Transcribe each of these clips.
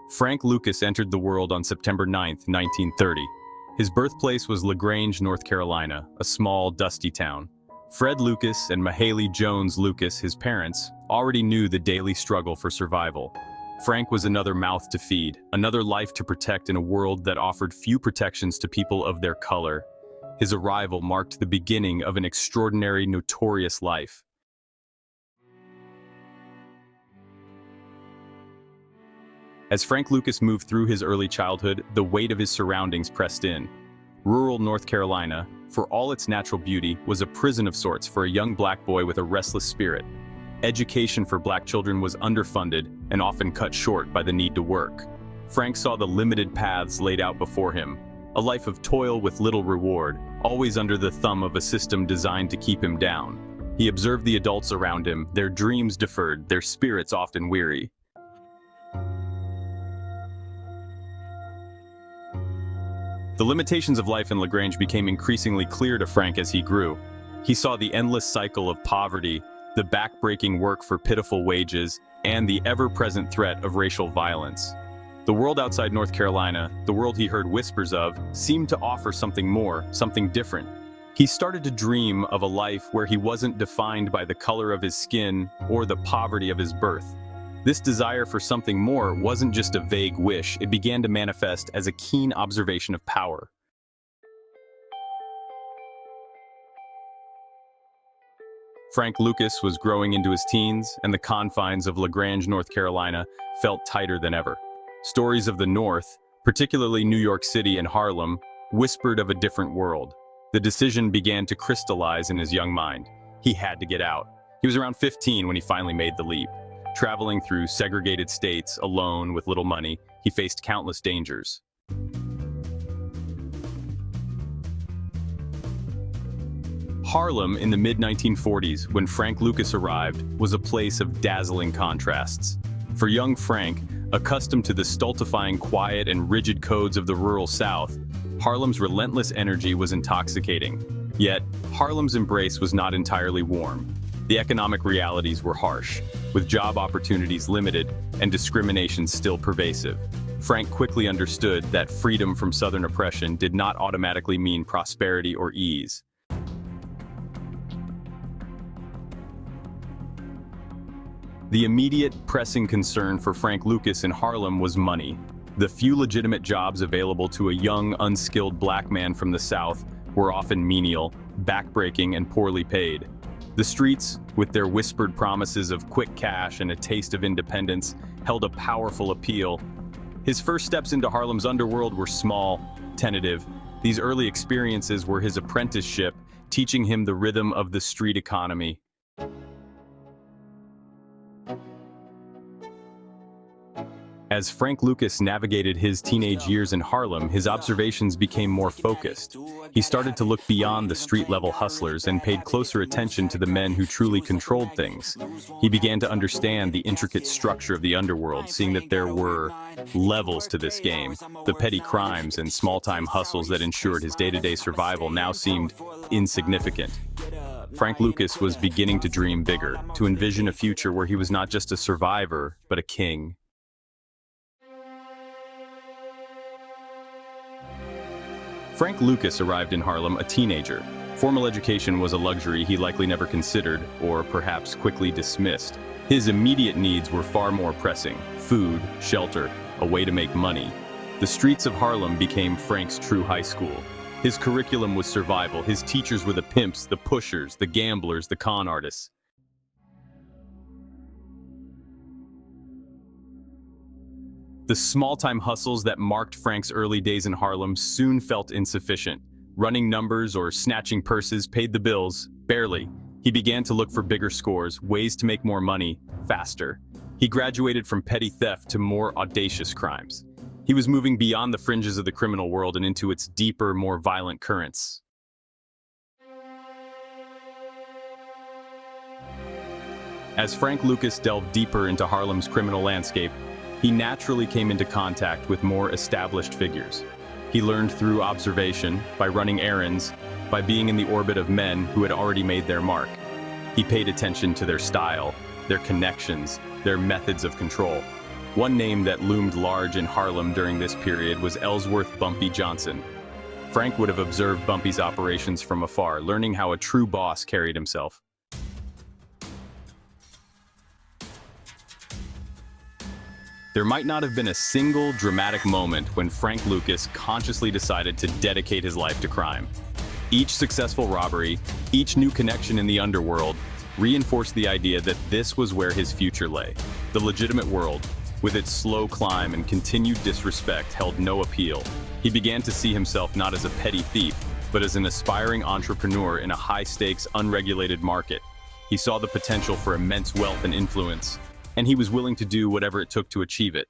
Frank Lucas entered the world on September 9, 1930. His birthplace was LaGrange, North Carolina, a small, dusty town. Fred Lucas and Mahalie Jones Lucas, his parents, already knew the daily struggle for survival. Frank was another mouth to feed, another life to protect in a world that offered few protections to people of their color. His arrival marked the beginning of an extraordinary, notorious life. As Frank Lucas moved through his early childhood, the weight of his surroundings pressed in. Rural North Carolina, for all its natural beauty, was a prison of sorts for a young black boy with a restless spirit. Education for black children was underfunded and often cut short by the need to work. Frank saw the limited paths laid out before him, a life of toil with little reward, always under the thumb of a system designed to keep him down. He observed the adults around him, their dreams deferred, their spirits often weary. The limitations of life in LaGrange became increasingly clear to Frank as he grew. He saw the endless cycle of poverty, the back-breaking work for pitiful wages, and the ever-present threat of racial violence. The world outside North Carolina, the world he heard whispers of, seemed to offer something more, something different. He started to dream of a life where he wasn't defined by the color of his skin or the poverty of his birth. This desire for something more wasn't just a vague wish, it began to manifest as a keen observation of power. Frank Lucas was growing into his teens, and the confines of LaGrange, North Carolina, felt tighter than ever. Stories of the North, particularly New York City and Harlem, whispered of a different world. The decision began to crystallize in his young mind. He had to get out. He was around 15 when he finally made the leap. Traveling through segregated states, alone, with little money, he faced countless dangers. Harlem, in the mid-1940s, when Frank Lucas arrived, was a place of dazzling contrasts. For young Frank, accustomed to the stultifying quiet and rigid codes of the rural South, Harlem's relentless energy was intoxicating. Yet, Harlem's embrace was not entirely warm. The economic realities were harsh, with job opportunities limited and discrimination still pervasive. Frank quickly understood that freedom from Southern oppression did not automatically mean prosperity or ease. The immediate, pressing concern for Frank Lucas in Harlem was money. The few legitimate jobs available to a young, unskilled black man from the South were often menial, backbreaking, and poorly paid. The streets, with their whispered promises of quick cash and a taste of independence, held a powerful appeal. His first steps into Harlem's underworld were small, tentative. These early experiences were his apprenticeship, teaching him the rhythm of the street economy. As Frank Lucas navigated his teenage years in Harlem, his observations became more focused. He started to look beyond the street-level hustlers and paid closer attention to the men who truly controlled things. He began to understand the intricate structure of the underworld, seeing that there were levels to this game. The petty crimes and small-time hustles that ensured his day-to-day survival now seemed insignificant. Frank Lucas was beginning to dream bigger, to envision a future where he was not just a survivor, but a king. Frank Lucas arrived in Harlem a teenager. Formal education was a luxury he likely never considered, or perhaps quickly dismissed. His immediate needs were far more pressing: food, shelter, a way to make money. The streets of Harlem became Frank's true high school. His curriculum was survival. His teachers were the pimps, the pushers, the gamblers, the con artists. The small-time hustles that marked Frank's early days in Harlem soon felt insufficient. Running numbers or snatching purses paid the bills, barely. He began to look for bigger scores, ways to make more money, faster. He graduated from petty theft to more audacious crimes. He was moving beyond the fringes of the criminal world and into its deeper, more violent currents. As Frank Lucas delved deeper into Harlem's criminal landscape, he naturally came into contact with more established figures. He learned through observation, by running errands, by being in the orbit of men who had already made their mark. He paid attention to their style, their connections, their methods of control. One name that loomed large in Harlem during this period was Ellsworth "Bumpy" Johnson. Frank would have observed Bumpy's operations from afar, learning how a true boss carried himself. There might not have been a single dramatic moment when Frank Lucas consciously decided to dedicate his life to crime. Each successful robbery, each new connection in the underworld, reinforced the idea that this was where his future lay. The legitimate world, with its slow climb and continued disrespect, held no appeal. He began to see himself not as a petty thief, but as an aspiring entrepreneur in a high-stakes, unregulated market. He saw the potential for immense wealth and influence, and he was willing to do whatever it took to achieve it.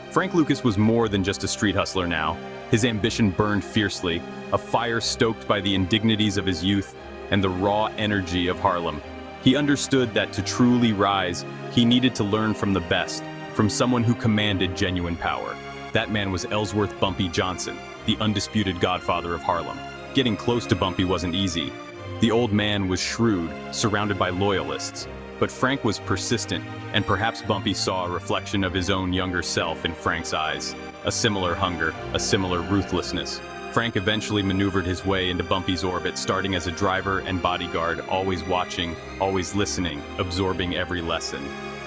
Frank Lucas was more than just a street hustler now. His ambition burned fiercely, a fire stoked by the indignities of his youth and the raw energy of Harlem. He understood that to truly rise, he needed to learn from the best, from someone who commanded genuine power. That man was Ellsworth "Bumpy" Johnson, the undisputed godfather of Harlem. Getting close to Bumpy wasn't easy. The old man was shrewd, surrounded by loyalists, but Frank was persistent, and perhaps Bumpy saw a reflection of his own younger self in Frank's eyes. A similar hunger, a similar ruthlessness. Frank eventually maneuvered his way into Bumpy's orbit, starting as a driver and bodyguard, always watching, always listening, absorbing every lesson.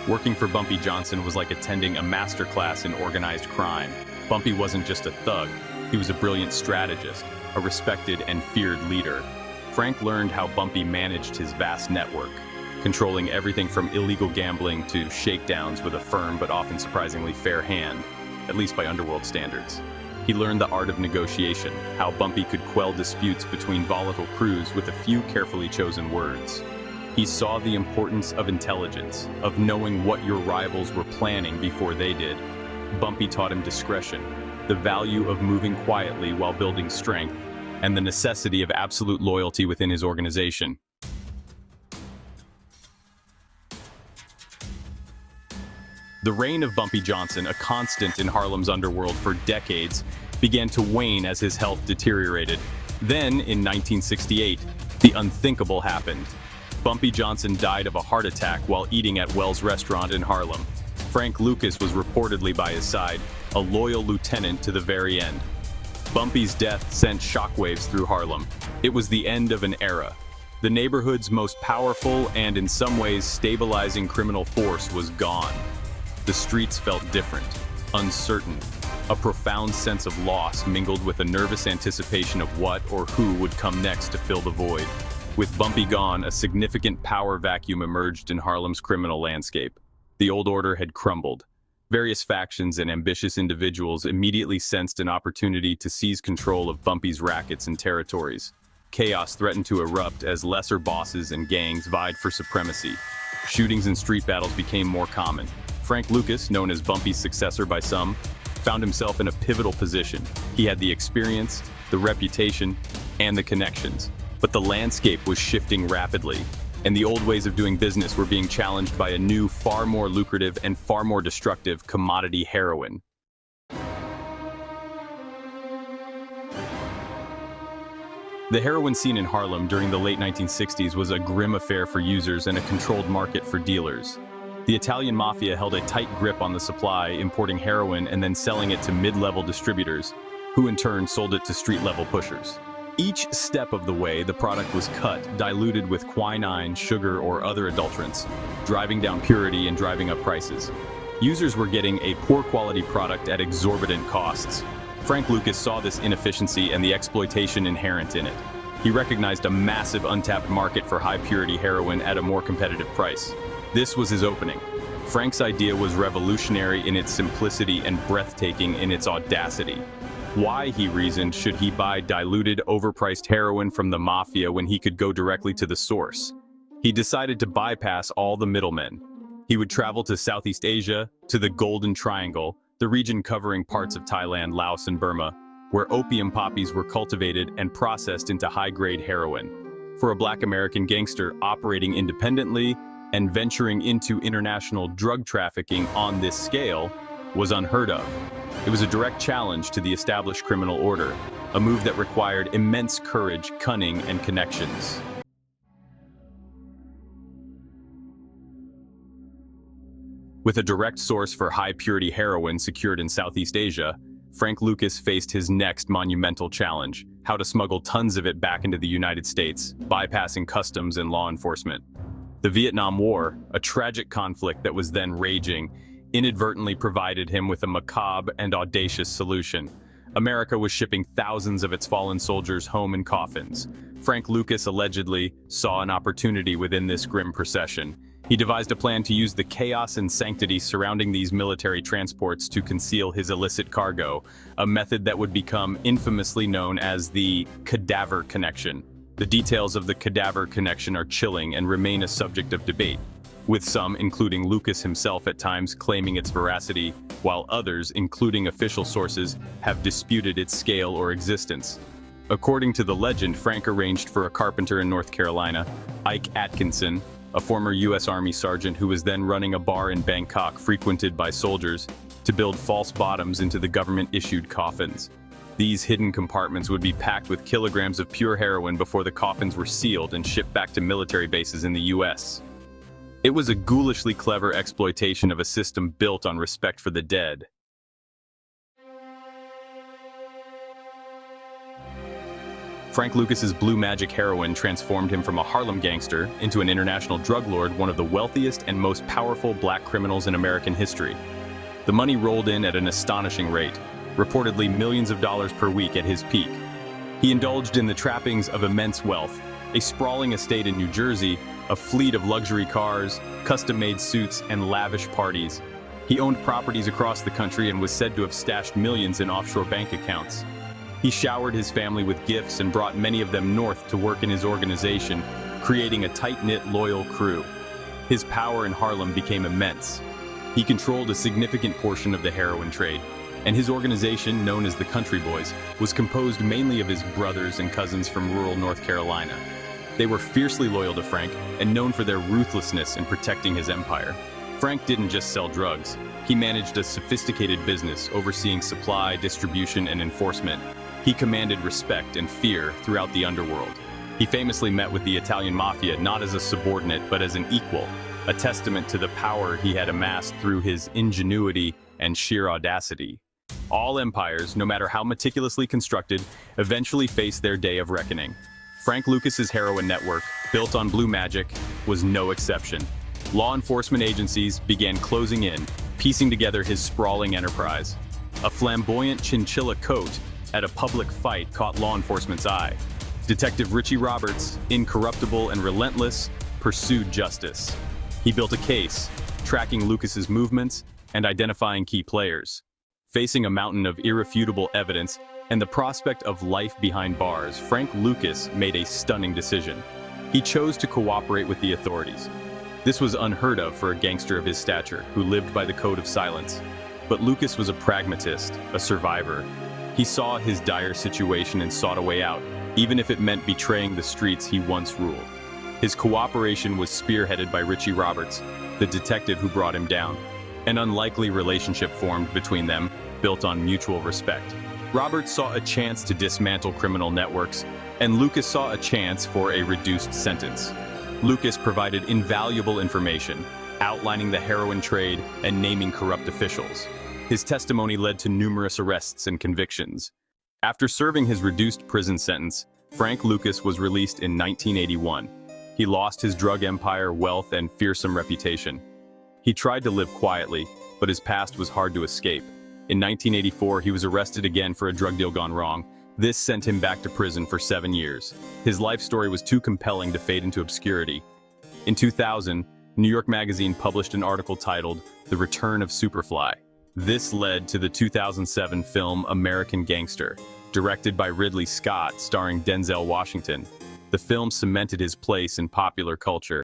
Working for Bumpy Johnson was like attending a masterclass in organized crime. Bumpy wasn't just a thug, he was a brilliant strategist, a respected and feared leader. Frank learned how Bumpy managed his vast network, controlling everything from illegal gambling to shakedowns with a firm but often surprisingly fair hand, at least by underworld standards. He learned the art of negotiation, how Bumpy could quell disputes between volatile crews with a few carefully chosen words. He saw the importance of intelligence, of knowing what your rivals were planning before they did. Bumpy taught him discretion, the value of moving quietly while building strength, and the necessity of absolute loyalty within his organization. The reign of Bumpy Johnson, a constant in Harlem's underworld for decades, began to wane as his health deteriorated. Then, in 1968, the unthinkable happened. Bumpy Johnson died of a heart attack while eating at Wells Restaurant in Harlem. Frank Lucas was reportedly by his side, a loyal lieutenant to the very end. Bumpy's death sent shockwaves through Harlem. It was the end of an era. The neighborhood's most powerful and in some ways stabilizing criminal force was gone. The streets felt different, uncertain. A profound sense of loss mingled with a nervous anticipation of what or who would come next to fill the void. With Bumpy gone, a significant power vacuum emerged in Harlem's criminal landscape. The old order had crumbled. Various factions and ambitious individuals immediately sensed an opportunity to seize control of Bumpy's rackets and territories. Chaos threatened to erupt as lesser bosses and gangs vied for supremacy. Shootings and street battles became more common. Frank Lucas, known as Bumpy's successor by some, found himself in a pivotal position. He had the experience, the reputation, and the connections. But the landscape was shifting rapidly, and the old ways of doing business were being challenged by a new, far more lucrative and far more destructive commodity: heroin. The heroin scene in Harlem during the late 1960s was a grim affair for users and a controlled market for dealers. The Italian mafia held a tight grip on the supply, importing heroin and then selling it to mid-level distributors, who in turn sold it to street-level pushers. Each step of the way, the product was cut, diluted with quinine, sugar, or other adulterants, driving down purity and driving up prices. Users were getting a poor-quality product at exorbitant costs. Frank Lucas saw this inefficiency and the exploitation inherent in it. He recognized a massive untapped market for high-purity heroin at a more competitive price. This was his opening. Frank's idea was revolutionary in its simplicity and breathtaking in its audacity. Why, he reasoned, should he buy diluted, overpriced heroin from the mafia when he could go directly to the source? He decided to bypass all the middlemen. He would travel to Southeast Asia, to the Golden Triangle, the region covering parts of Thailand, Laos, and Burma, where opium poppies were cultivated and processed into high-grade heroin. For a Black American gangster operating independently and venturing into international drug trafficking on this scale was unheard of. It was a direct challenge to the established criminal order, a move that required immense courage, cunning, and connections. With a direct source for high-purity heroin secured in Southeast Asia, Frank Lucas faced his next monumental challenge: how to smuggle tons of it back into the United States, bypassing customs and law enforcement. The Vietnam War, a tragic conflict that was then raging, inadvertently provided him with a macabre and audacious solution. America was shipping thousands of its fallen soldiers home in coffins. Frank Lucas allegedly saw an opportunity within this grim procession. He devised a plan to use the chaos and sanctity surrounding these military transports to conceal his illicit cargo, a method that would become infamously known as the cadaver connection. The details of the cadaver connection are chilling and remain a subject of debate, with some, including Lucas himself at times, claiming its veracity, while others, including official sources, have disputed its scale or existence. According to the legend, Frank arranged for a carpenter in North Carolina, Ike Atkinson, a former U.S. Army sergeant who was then running a bar in Bangkok frequented by soldiers, to build false bottoms into the government-issued coffins. These hidden compartments would be packed with kilograms of pure heroin before the coffins were sealed and shipped back to military bases in the U.S. It was a ghoulishly clever exploitation of a system built on respect for the dead. Frank Lucas's blue magic heroin transformed him from a Harlem gangster into an international drug lord, one of the wealthiest and most powerful black criminals in American history. The money rolled in at an astonishing rate, reportedly millions of dollars per week at his peak. He indulged in the trappings of immense wealth, a sprawling estate in New Jersey, a fleet of luxury cars, custom-made suits, and lavish parties. He owned properties across the country and was said to have stashed millions in offshore bank accounts. He showered his family with gifts and brought many of them north to work in his organization, creating a tight-knit, loyal crew. His power in Harlem became immense. He controlled a significant portion of the heroin trade, and his organization, known as the Country Boys, was composed mainly of his brothers and cousins from rural North Carolina. They were fiercely loyal to Frank and known for their ruthlessness in protecting his empire. Frank didn't just sell drugs. He managed a sophisticated business overseeing supply, distribution, and enforcement. He commanded respect and fear throughout the underworld. He famously met with the Italian mafia not as a subordinate but as an equal, a testament to the power he had amassed through his ingenuity and sheer audacity. All empires, no matter how meticulously constructed, eventually face their day of reckoning. Frank Lucas's heroin network, built on blue magic, was no exception. Law enforcement agencies began closing in, piecing together his sprawling enterprise. A flamboyant chinchilla coat at a public fight caught law enforcement's eye. Detective Richie Roberts, incorruptible and relentless, pursued justice. He built a case, tracking Lucas's movements and identifying key players. Facing a mountain of irrefutable evidence and the prospect of life behind bars, Frank Lucas made a stunning decision. He chose to cooperate with the authorities. This was unheard of for a gangster of his stature, who lived by the code of silence. But Lucas was a pragmatist, a survivor. He saw his dire situation and sought a way out, even if it meant betraying the streets he once ruled. His cooperation was spearheaded by Richie Roberts, the detective who brought him down. An unlikely relationship formed between them, built on mutual respect. Roberts saw a chance to dismantle criminal networks, and Lucas saw a chance for a reduced sentence. Lucas provided invaluable information, outlining the heroin trade and naming corrupt officials. His testimony led to numerous arrests and convictions. After serving his reduced prison sentence, Frank Lucas was released in 1981. He lost his drug empire, wealth, and fearsome reputation. He tried to live quietly, but his past was hard to escape. In 1984, he was arrested again for a drug deal gone wrong. This sent him back to prison for 7 years. His life story was too compelling to fade into obscurity. In 2000, New York Magazine published an article titled "The Return of Superfly." This led to the 2007 film American Gangster, directed by Ridley Scott, starring Denzel Washington. The film cemented his place in popular culture.